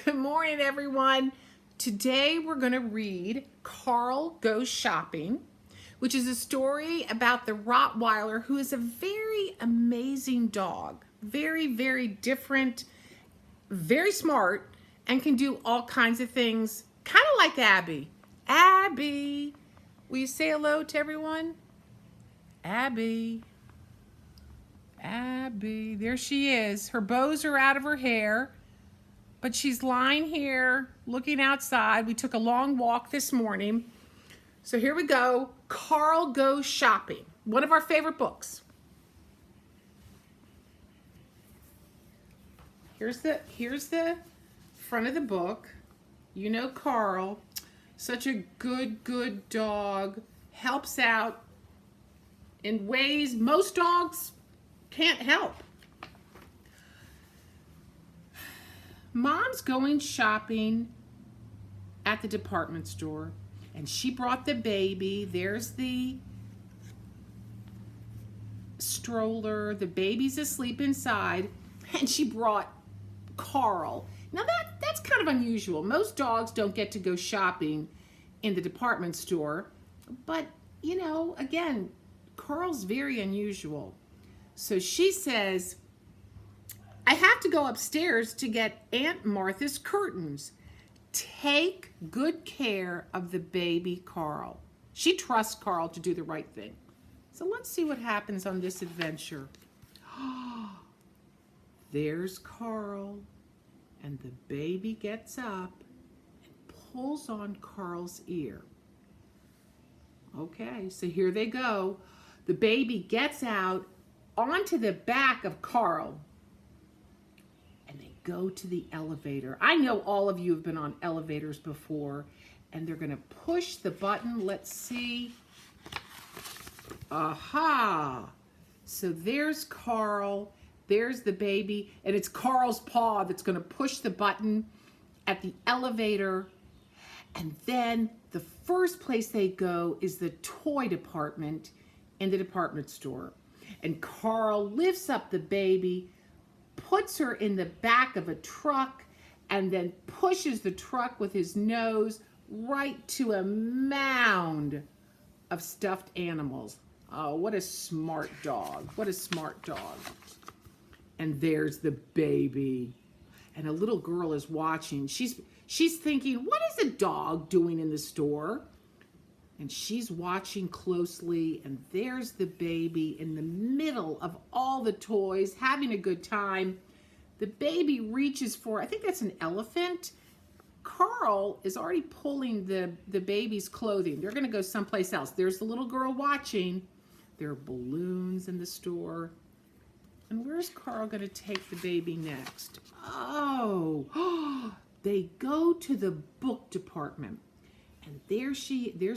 Good morning, everyone. Today we're going to read Carl Goes Shopping, which is a story about the Rottweiler, who is a very amazing dog. Very, very different, very smart, and can do all kinds of things, kind of like Abby. Abby, will you say hello to everyone? Abby. Abby, there she is. Her bows are out of her hair. But she's lying here looking outside. We took a long walk this morning. So here we go. Carl Goes Shopping, one of our favorite books. Here's the front of the book. You know Carl, such a good dog, helps out in ways most dogs can't help. Mom's going shopping at the department store, and she brought the baby. There's the stroller. The baby's asleep inside, and she brought Carl. Now that's kind of unusual. Most dogs don't get to go shopping in the department store, but you know, again, Carl's very unusual. So she says, I have to go upstairs to get Aunt Martha's curtains. Take good care of the baby Carl. She trusts Carl to do the right thing. So let's see what happens on this adventure. There's Carl, and the baby gets up and pulls on Carl's ear. Okay, so here they go. The baby gets out onto the back of Carl, and they go to the elevator. I know all of you have been on elevators before, and they're going to push the button. Let's see. Aha! So there's Carl, there's the baby, and it's Carl's paw that's going to push the button at the elevator. And then the first place they go is the toy department in the department store. And Carl lifts up the baby, puts her in the back of a truck, and then pushes the truck with his nose right to a mound of stuffed animals. Oh, what a smart dog. What a smart dog. And there's the baby. And a little girl is watching. She's thinking, what is a dog doing in the store? And she's watching closely, and there's the baby in the middle of all the toys, having a good time. The baby reaches for, I think that's an elephant. Carl is already pulling the baby's clothing. They're going to go someplace else. There's the little girl watching. There are balloons in the store. And where's Carl going to take the baby next? Oh, they go to the book department. And there's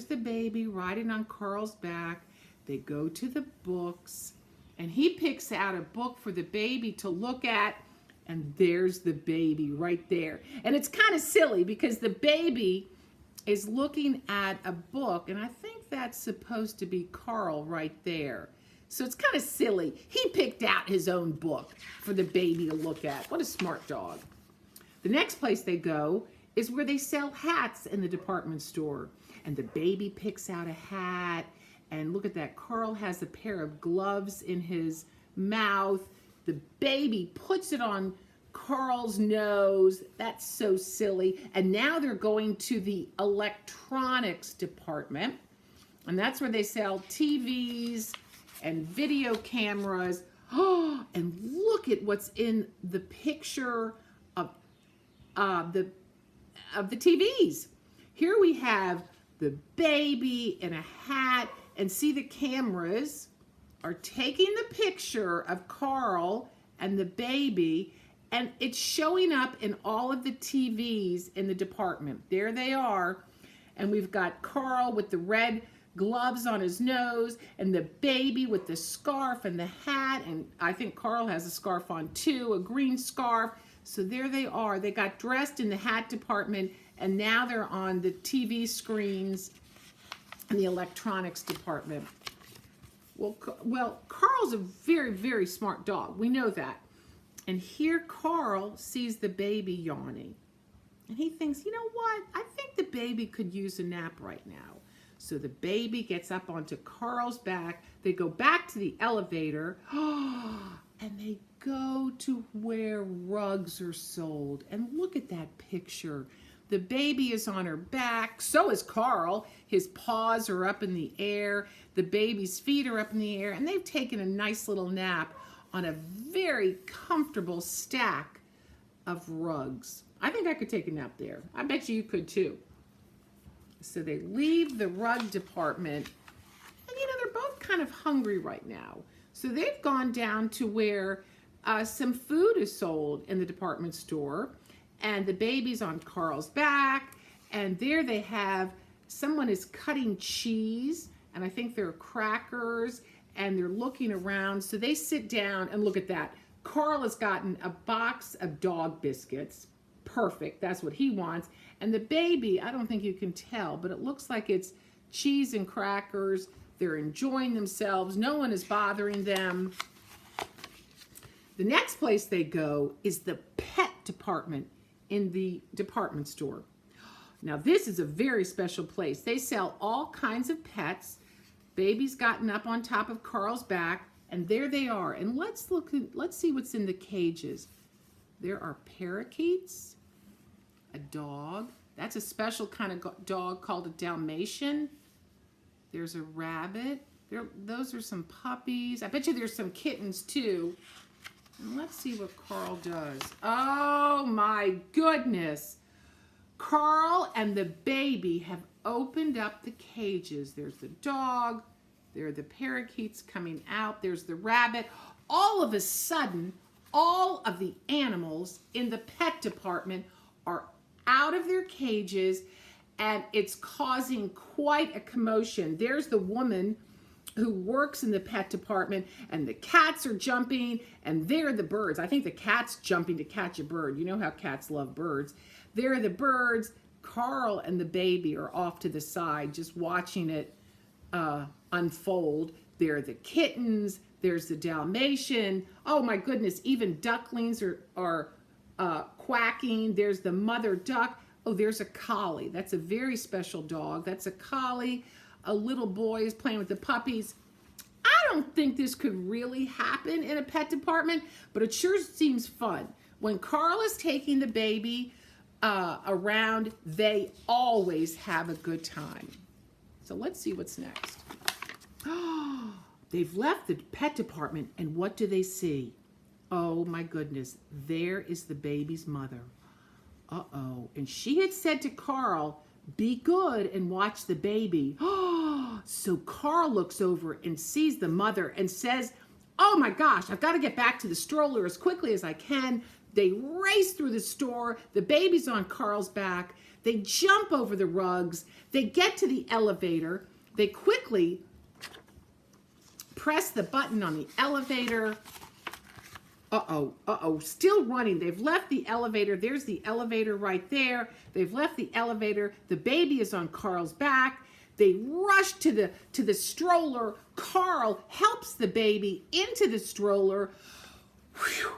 the baby riding on Carl's back. They go to the books, and he picks out a book for the baby to look at, and there's the baby right there. And it's kind of silly because the baby is looking at a book, and I think that's supposed to be Carl right there. So it's kind of silly. He picked out his own book for the baby to look at. What a smart dog. The next place they go is where they sell hats in the department store. And the baby picks out a hat, and look at that. Carl has a pair of gloves in his mouth. The baby puts it on Carl's nose. That's so silly. And now they're going to the electronics department, and that's where they sell TVs and video cameras. Oh, and look at what's in the picture of the TVs. Here we have the baby in a hat, and see the cameras are taking the picture of Carl and the baby, and it's showing up in all of the TVs in the department. There they are, and we've got Carl with the red gloves on his nose, and the baby with the scarf and the hat, and I think Carl has a scarf on too, a green scarf. So there they are. They got dressed in the hat department, and now they're on the TV screens in the electronics department. Well, Carl's a very, very smart dog. We know that. And here Carl sees the baby yawning. And he thinks, you know what? I think the baby could use a nap right now. So the baby gets up onto Carl's back. They go back to the elevator. And they go to where rugs are sold. And look at that picture. The baby is on her back. So is Carl. His paws are up in the air. The baby's feet are up in the air. And they've taken a nice little nap on a very comfortable stack of rugs. I think I could take a nap there. I bet you could too. So they leave the rug department. And you know, they're both kind of hungry right now. So they've gone down to where some food is sold in the department store. And the baby's on Carl's back. And there they have, someone is cutting cheese. And I think they're crackers. And they're looking around. So they sit down and look at that. Carl has gotten a box of dog biscuits. Perfect. That's what he wants. And the baby, I don't think you can tell, but it looks like it's cheese and crackers. They're enjoying themselves. No one is bothering them. The next place they go is the pet department in the department store. Now, this is a very special place. They sell all kinds of pets. Baby's gotten up on top of Carl's back, and there they are. And let's see what's in the cages. There are parakeets, a dog. That's a special kind of dog called a Dalmatian. There's a rabbit. Those are some puppies. I bet you there's some kittens too. And let's see what Carl does. Oh my goodness. Carl and the baby have opened up the cages. There's the dog. There are the parakeets coming out. There's the rabbit. All of a sudden, all of the animals in the pet department are out of their cages, and it's causing quite a commotion. There's the woman who works in the pet department, and the cats are jumping, and there are the birds. I think the cat's jumping to catch a bird. You know how cats love birds. There are the birds. Carl and the baby are off to the side just watching it unfold. There are the kittens. There's the Dalmatian. Oh my goodness, even ducklings are quacking. There's the mother duck. Oh, there's a collie. That's a very special dog. That's a collie. A little boy is playing with the puppies. I don't think this could really happen in a pet department, but it sure seems fun. When Carl is taking the baby around, they always have a good time. So let's see what's next. They've left the pet department, and what do they see? Oh my goodness, there is the baby's mother. Uh-oh. And she had said to Carl, be good and watch the baby. So Carl looks over and sees the mother and says, oh my gosh, I've got to get back to the stroller as quickly as I can. They race through the store. The baby's on Carl's back. They jump over the rugs. They get to the elevator. They quickly press the button on the elevator. Uh-oh, still running. They've left the elevator. There's the elevator right there. They've left the elevator. The baby is on Carl's back. They rush to the stroller. Carl helps the baby into the stroller. Whew.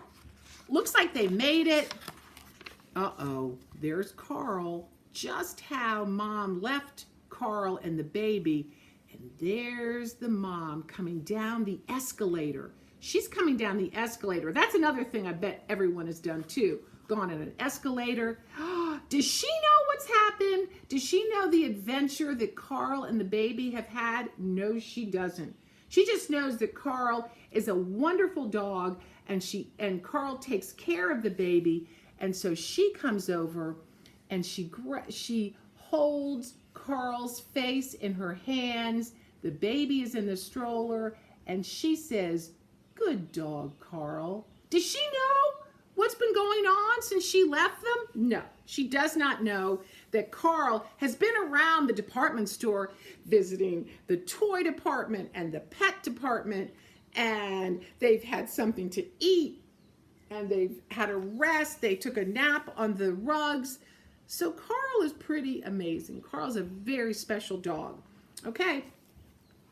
Looks like they made it. Uh-oh, there's Carl. Just how Mom left Carl and the baby. And there's the mom coming down the escalator. She's coming down the escalator. That's another thing I bet everyone has done too. Gone in an escalator. Does she know what's happened? Does she know the adventure that Carl and the baby have had? No, she doesn't. She just knows that Carl is a wonderful dog, and Carl takes care of the baby. And so she comes over and she holds Carl's face in her hands. The baby is in the stroller, and she says, good dog, Carl. Does she know what's been going on since she left them? No, she does not know that Carl has been around the department store visiting the toy department and the pet department, and they've had something to eat, and they've had a rest. They took a nap on the rugs. So Carl is pretty amazing. Carl's a very special dog. Okay,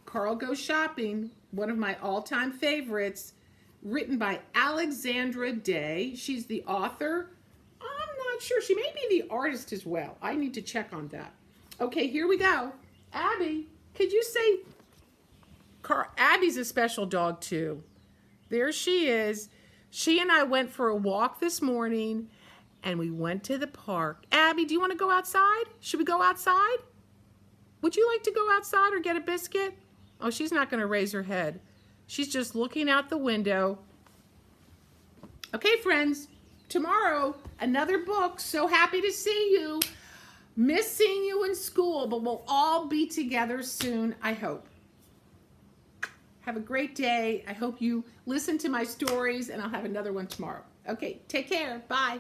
Carl Goes Shopping, one of my all-time favorites, written by Alexandra Day. She's the author. I'm not sure. She may be the artist as well. I need to check on that. Okay, here we go. Abby, could you say, Abby's a special dog too. There she is. She and I went for a walk this morning and we went to the park. Abby, do you want to go outside? Should we go outside? Would you like to go outside or get a biscuit? Oh, she's not going to raise her head. She's just looking out the window. Okay, friends, tomorrow, another book. So happy to see you. Miss seeing you in school, but we'll all be together soon, I hope. Have a great day. I hope you listen to my stories, and I'll have another one tomorrow. Okay, take care. Bye.